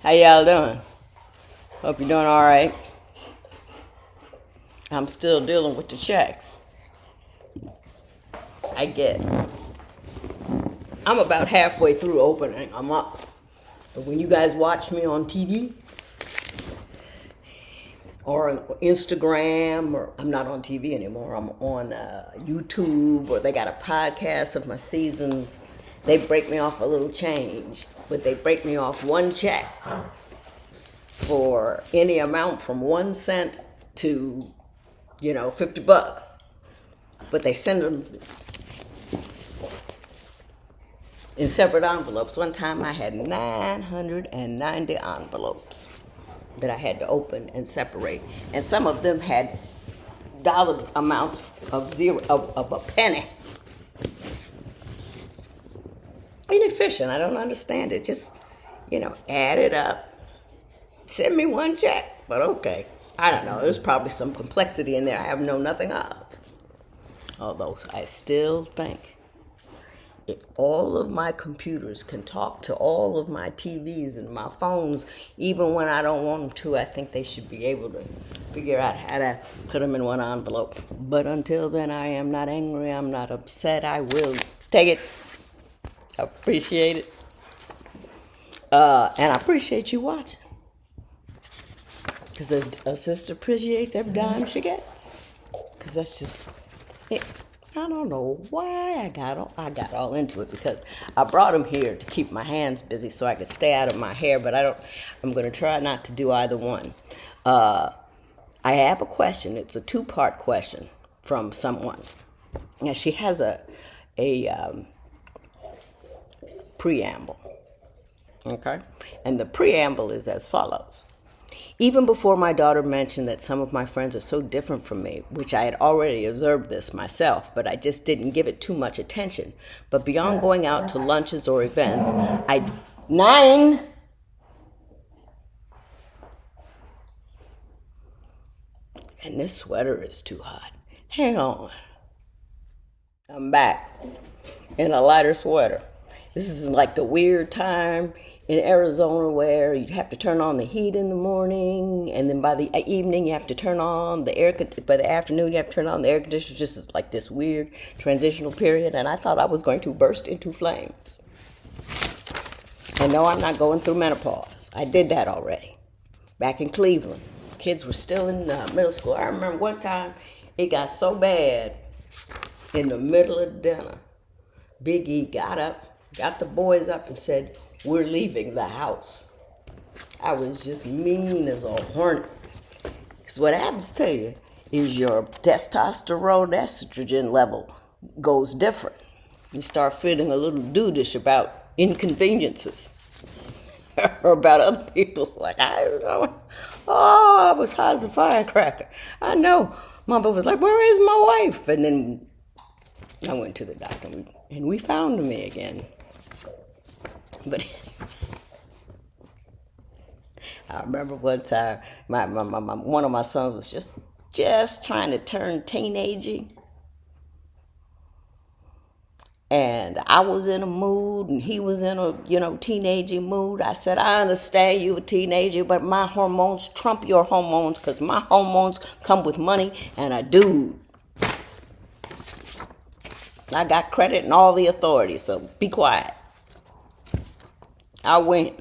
How y'all doing? Hope you're doing all right. I'm still dealing with the checks. I get. I'm about halfway through opening. I'm up. But when you guys watch me on TV or on Instagram, or I'm not on TV anymore. I'm on YouTube, or they got a podcast of my seasons. They break me off a little change, but they break me off one check for any amount from 1 cent to, $50. But they send them in separate envelopes. One time I had 990 envelopes that I had to open and separate. And some of them had dollar amounts of a penny. Inefficient. I don't understand it. Just, add it up. Send me one check. But okay. I don't know. There's probably some complexity in there I have known nothing of. Although I still think if all of my computers can talk to all of my TVs and my phones, even when I don't want them to, I think they should be able to figure out how to put them in one envelope. But until then, I am not angry. I'm not upset. I will take it. I appreciate it. And I appreciate you watching. Because a sister appreciates every dime she gets. Because that's just it. I don't know why I got all into it, because I brought him here to keep my hands busy so I could stay out of my hair, but I'm going to try not to do either one. I have a question. It's a two-part question from someone. Now, she has a preamble, okay? And the preamble is as follows. Even before my daughter mentioned that some of my friends are so different from me, which I had already observed this myself, but I just didn't give it too much attention. But beyond going out to lunches or events, and this sweater is too hot. Hang on. I'm back in a lighter sweater. This is like the weird time in Arizona where you have to turn on the heat in the morning, and then by the evening you have to turn on the air, by the afternoon you have to turn on the air conditioner. Just it's like this weird transitional period, and I thought I was going to burst into flames. And no, I'm not going through menopause. I did that already back in Cleveland. Kids were still in middle school. I remember one time it got so bad in the middle of dinner, Big E got up, got the boys up and said, "We're leaving the house." I was just mean as a hornet. Because what happens to you is your testosterone, estrogen level goes different. You start feeling a little dudeish about inconveniences. Or about other people's, like, I don't know. Oh, I was high as a firecracker. I know. Mama was like, "Where is my wife?" And then I went to the doctor and we found me again. But I remember one time, one of my sons was just trying to turn teenagey, and I was in a mood, and he was in a teenagey mood. I said, "I understand you a teenager, but my hormones trump your hormones, because my hormones come with money and a dude. I got credit and all the authority, so be quiet." I went.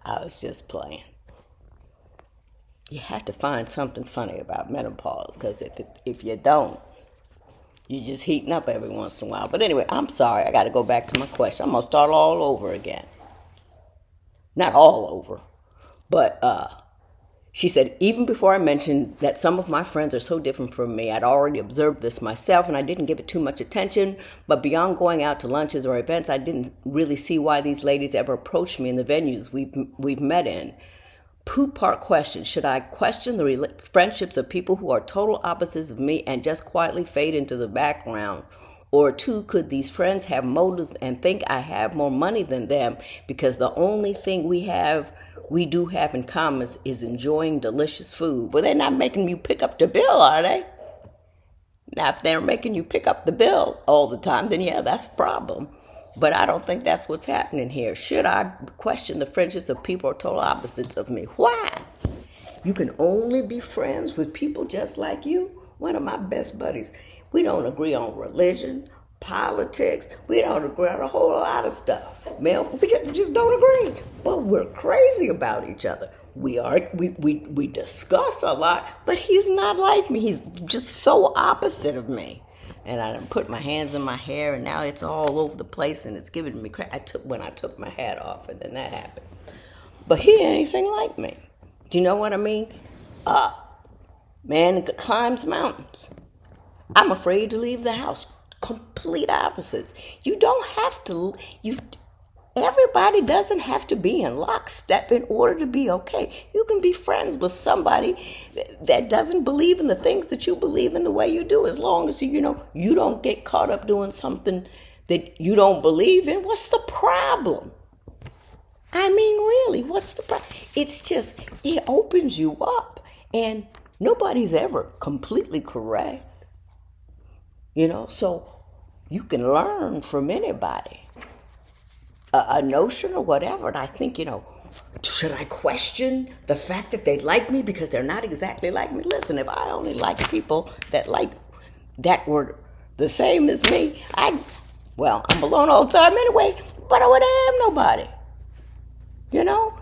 I was just playing. You have to find something funny about menopause, because if you don't, you're just heating up every once in a while. But anyway, I'm sorry. I got to go back to my question. I'm going to start all over again. Not all over, but she said, even before I mentioned that some of my friends are so different from me, I'd already observed this myself, and I didn't give it too much attention. But beyond going out to lunches or events, I didn't really see why these ladies ever approached me in the venues we've met in. Two-part question. Should I question the friendships of people who are total opposites of me and just quietly fade into the background? Or two, could these friends have motives and think I have more money than them because the only thing we do have in common is enjoying delicious food? Well, they're not making you pick up the bill, are they? Now, if they're making you pick up the bill all the time, then yeah, that's a problem. But I don't think that's what's happening here. Should I question the friendships of people who are total opposites of me? Why? You can only be friends with people just like you. One of my best buddies, we don't agree on religion, politics. We don't agree on a whole lot of stuff. Man, we just don't agree. But we're crazy about each other. We discuss a lot, but he's not like me. He's just so opposite of me. And I done put my hands in my hair, and now it's all over the place, and it's giving me crap. When I took my hat off, and then that happened. But he ain't anything like me. Do you know what I mean? Man that climbs mountains. I'm afraid to leave the house. Complete opposites. You don't have to. Everybody doesn't have to be in lockstep in order to be okay. You can be friends with somebody that doesn't believe in the things that you believe in the way you do, as long as you don't get caught up doing something that you don't believe in. What's the problem? I mean, really, what's the problem? It's just, it opens you up, and nobody's ever completely correct. So you can learn from anybody a notion or whatever. And I think, should I question the fact that they like me because they're not exactly like me? Listen, if I only like people that were the same as me, I'm alone all the time anyway, but I wouldn't have nobody.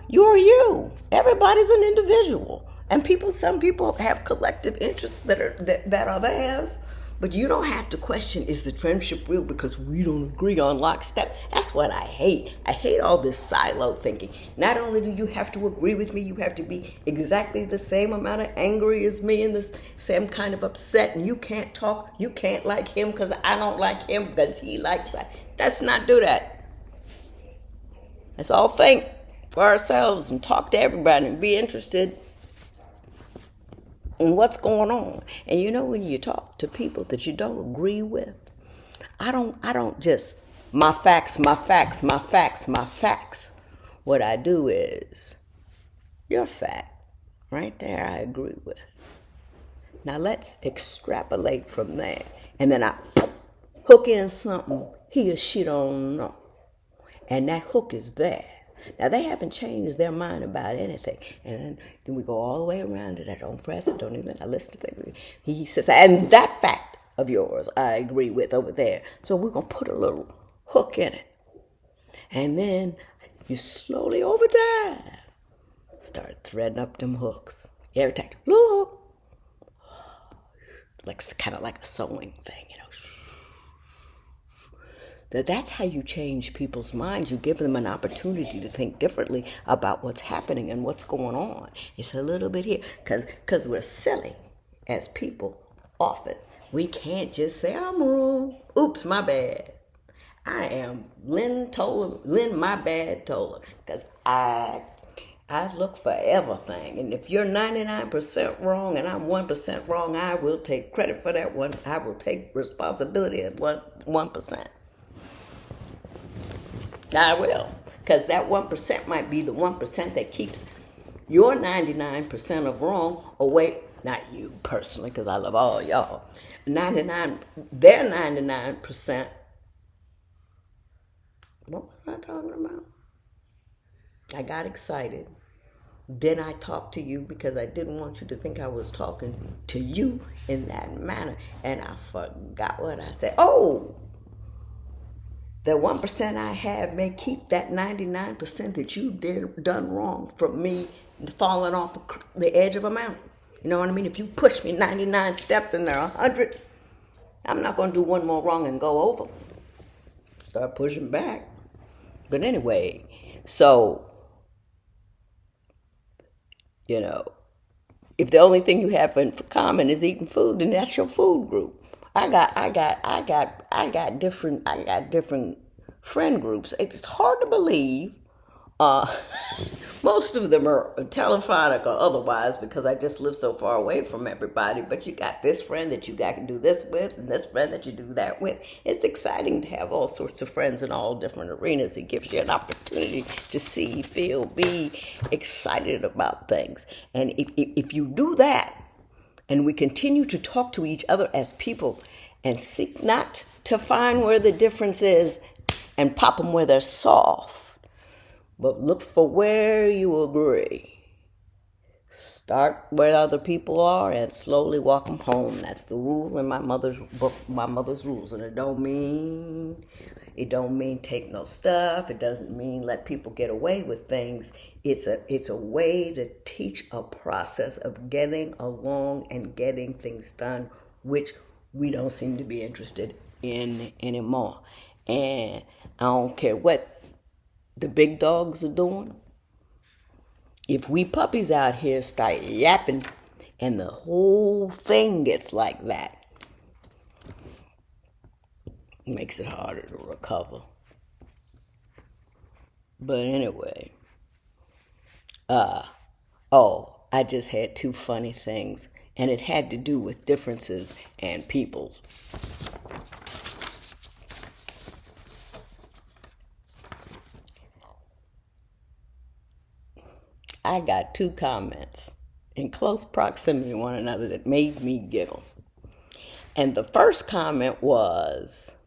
You're you. Everybody's an individual. And some people have collective interests that are theirs. But you don't have to question, is the friendship real because we don't agree on lockstep? That's what I hate. I hate all this silo thinking. Not only do you have to agree with me, you have to be exactly the same amount of angry as me and the same kind of upset. And you can't talk. You can't like him because I don't like him because he likes that. Let's not do that. Let's all think for ourselves and talk to everybody and be interested in what's going on. And when you talk to people that you don't agree with, I don't just my facts. What I do is your fact right there I agree with. Now let's extrapolate from there, and then I hook in something he or she don't know, and that hook is there. Now, they haven't changed their mind about anything. And then we go all the way around it. I don't press it, don't even, I listen to things. He says, and that fact of yours I agree with over there. So we're going to put a little hook in it. And then you slowly, over time, start threading up them hooks. Every time, little hook. Kind of like a sewing thing, That's how you change people's minds. You give them an opportunity to think differently about what's happening and what's going on. It's a little bit here. Because we're silly as people often. We can't just say, I'm wrong. Oops, my bad. I am Lynn my bad Toller. Because I look for everything. And if you're 99% wrong and I'm 1% wrong, I will take credit for that one. I will take responsibility at 1%. I will, because that 1% might be the 1% that keeps your 99% of wrong away. Not you personally, because I love all y'all. Their 99%. What was I talking about? I got excited. Then I talked to you because I didn't want you to think I was talking to you in that manner, and I forgot what I said. Oh! The 1% I have may keep that 99% that you done wrong from me falling off the edge of a mountain. You know what I mean? If you push me 99 steps and there are 100, I'm not going to do one more wrong and go over. Start pushing back. But anyway, so, if the only thing you have in common is eating food, then that's your food group. I got different friend groups. It's hard to believe. Most of them are telephonic or otherwise because I just live so far away from everybody. But you got this friend that you got to do this with and this friend that you do that with. It's exciting to have all sorts of friends in all different arenas. It gives you an opportunity to see, feel, be excited about things. And if you do that, and we continue to talk to each other as people and seek not to find where the difference is, and pop them where they're soft. But look for where you agree. Start where other people are and slowly walk them home. That's the rule in my mother's book, my mother's rules. And it don't mean take no stuff. It doesn't mean let people get away with things. It's a way to teach a process of getting along and getting things done, which we don't seem to be interested in anymore. And I don't care what the big dogs are doing. If we puppies out here start yapping and the whole thing gets like that, it makes it harder to recover. But anyway, I just had two funny things, and it had to do with differences and peoples. I got two comments in close proximity to one another that made me giggle. And the first comment was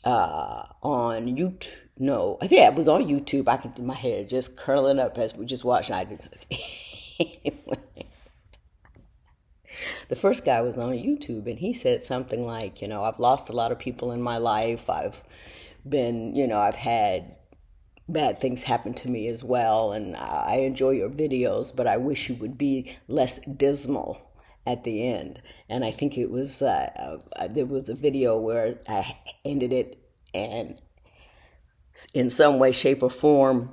on YouTube. No, yeah, it was on YouTube. I could do my hair just curling up as we just watched. Anyway, the first guy was on YouTube, and he said something like, I've lost a lot of people in my life. I've had bad things happen to me as well, and I enjoy your videos, but I wish you would be less dismal at the end. And I think it was there was a video where I ended it, and in some way, shape, or form,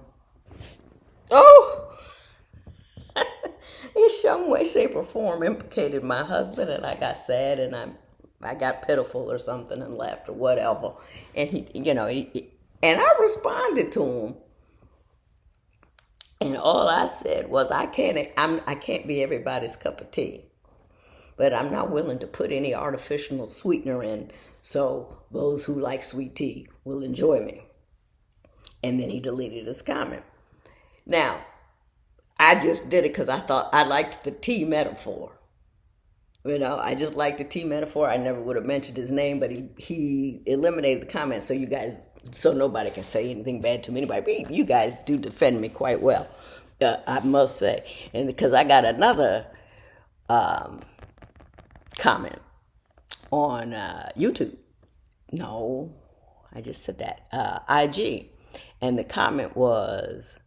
in some way, shape, or form implicated my husband, and I got sad, and I got pitiful or something and left or whatever. And and I responded to him, and all I said was, I can't be everybody's cup of tea, but I'm not willing to put any artificial sweetener in, so those who like sweet tea will enjoy me. And then he deleted his comment. Now, I just did it because I thought I liked the tea metaphor. I just liked the tea metaphor. I never would have mentioned his name, but he eliminated the comment so nobody can say anything bad to me. Anybody, you guys do defend me quite well, I must say. And because I got another comment on YouTube. No, I just said that. IG. And the comment was,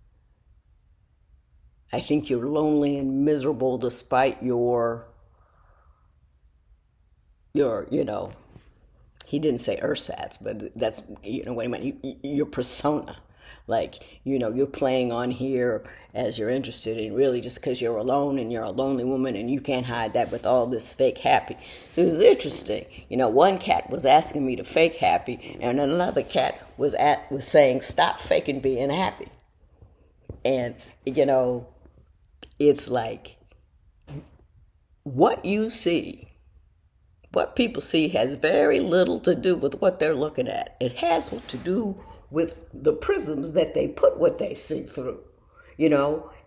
I think you're lonely and miserable despite your he didn't say ersatz, but that's, what he meant, your persona. Like, you're playing on here as you're interested in, really just because you're alone and you're a lonely woman and you can't hide that with all this fake happy. So it was interesting. One cat was asking me to fake happy, and another cat was saying, stop faking being happy. And, it's like, what people see has very little to do with what they're looking at. It has to do with the prisms that they put what they see through,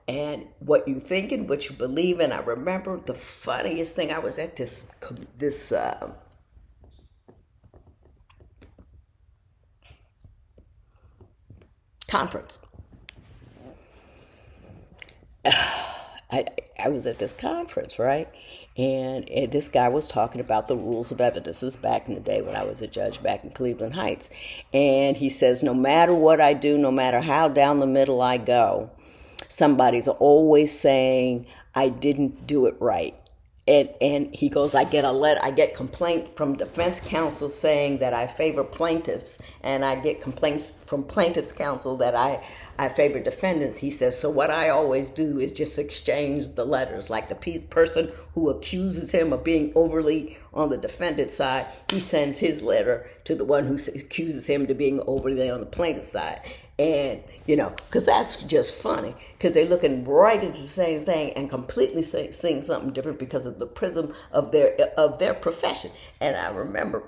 and what you think and what you believe in. I remember the funniest thing. I was at this conference. I was at this conference, right? And this guy was talking about the rules of evidence. This is back in the day when I was a judge back in Cleveland Heights. And he says, no matter what I do, no matter how down the middle I go, somebody's always saying I didn't do it right. And he goes, I get complaint from defense counsel saying that I favor plaintiffs, and I get complaints from plaintiffs counsel that I favor defendants. He says, so what I always do is just exchange the letters. Like the person who accuses him of being overly on the defendant side, he sends his letter to the one who accuses him to being overly on the plaintiff side. And, because that's just funny, because they're looking right at the same thing and completely seeing something different because of the prism of their profession. And I remember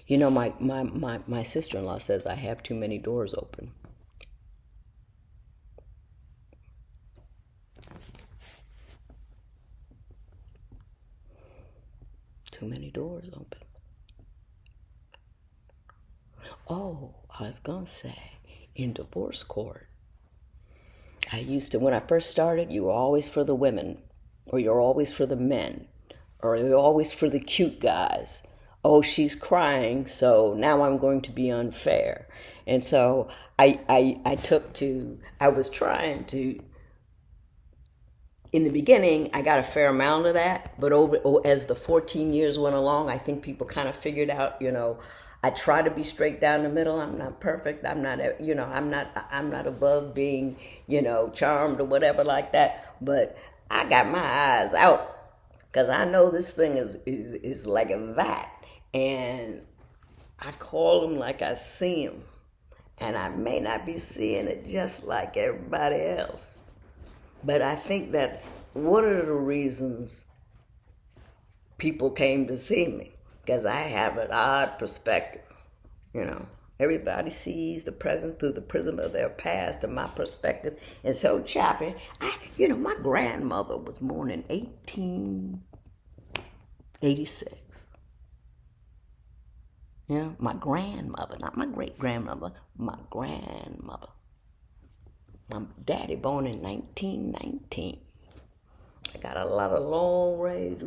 my sister-in-law says I have too many doors open. doors open. Oh, I was going to say, in divorce court, I used to, when I first started, you were always for the women, or you're always for the men, or you're always for the cute guys. Oh, she's crying, so now I'm going to be unfair. And so I was trying to, in the beginning, I got a fair amount of that, but as the 14 years went along, I think people kind of figured out, I try to be straight down the middle. I'm not perfect. I'm not, I'm not above being, charmed or whatever like that. But I got my eyes out because I know this thing is like that, and I call them like I see them, and I may not be seeing it just like everybody else. But I think that's one of the reasons people came to see me, because I have an odd perspective. Everybody sees the present through the prism of their past, and my perspective is so choppy. My grandmother was born in 1886. My grandmother, not my great-grandmother, my grandmother. My daddy born in 1919. I got a lot of long range,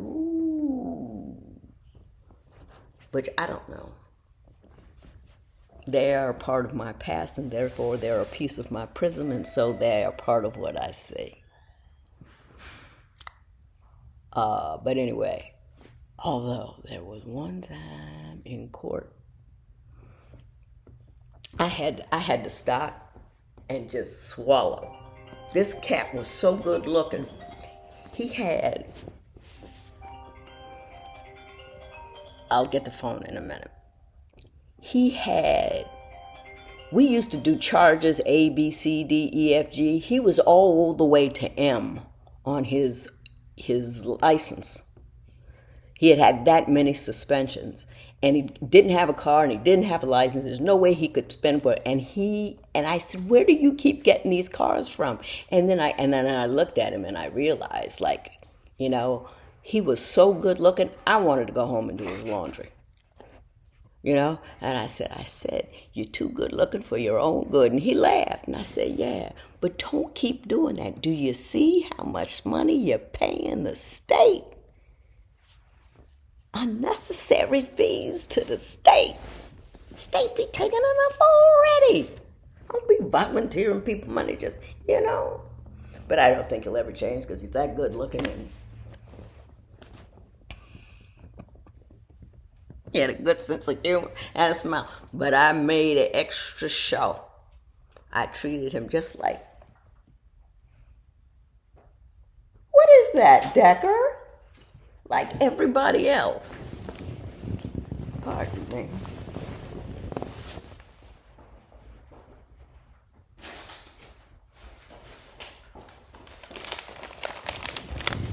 which I don't know. They are a part of my past, and therefore they're a piece of my prism, and so they are part of what I see. But anyway, although there was one time in court, I had to stop and just swallow. This cat was so good looking. I'll get the phone in a minute. We used to do charges A, B, C, D, E, F, G. He was all the way to M on his license. He had that many suspensions, and he didn't have a car, and he didn't have a license. There's no way he could spend for it. And I said, "Where do you keep getting these cars from?" And then I looked at him, and I realized, he was so good looking. I wanted to go home and do his laundry. And I said, "You're too good looking for your own good." And he laughed, and I said, "Yeah, but don't keep doing that. Do you see how much money you're paying the state? Unnecessary fees to the state. State be taking enough already. Don't be volunteering people money just, But I don't think he'll ever change because he's that good looking, and he had a good sense of humor and a smile. But I made an extra show. I treated him just like, "What is that, Decker?" Like everybody else. Pardon me.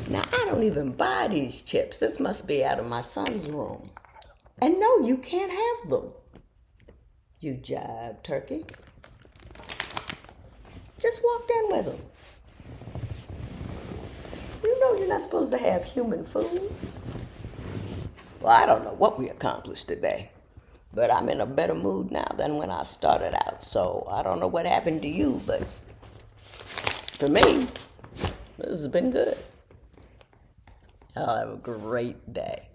Now, I don't even buy these chips. This must be out of my son's room. And no, you can't have them. You jive turkey. Just walked in with them. You know you're not supposed to have human food. Well, I don't know what we accomplished today, but I'm in a better mood now than when I started out. So I don't know what happened to you, but for me, this has been good. Y'all have a great day.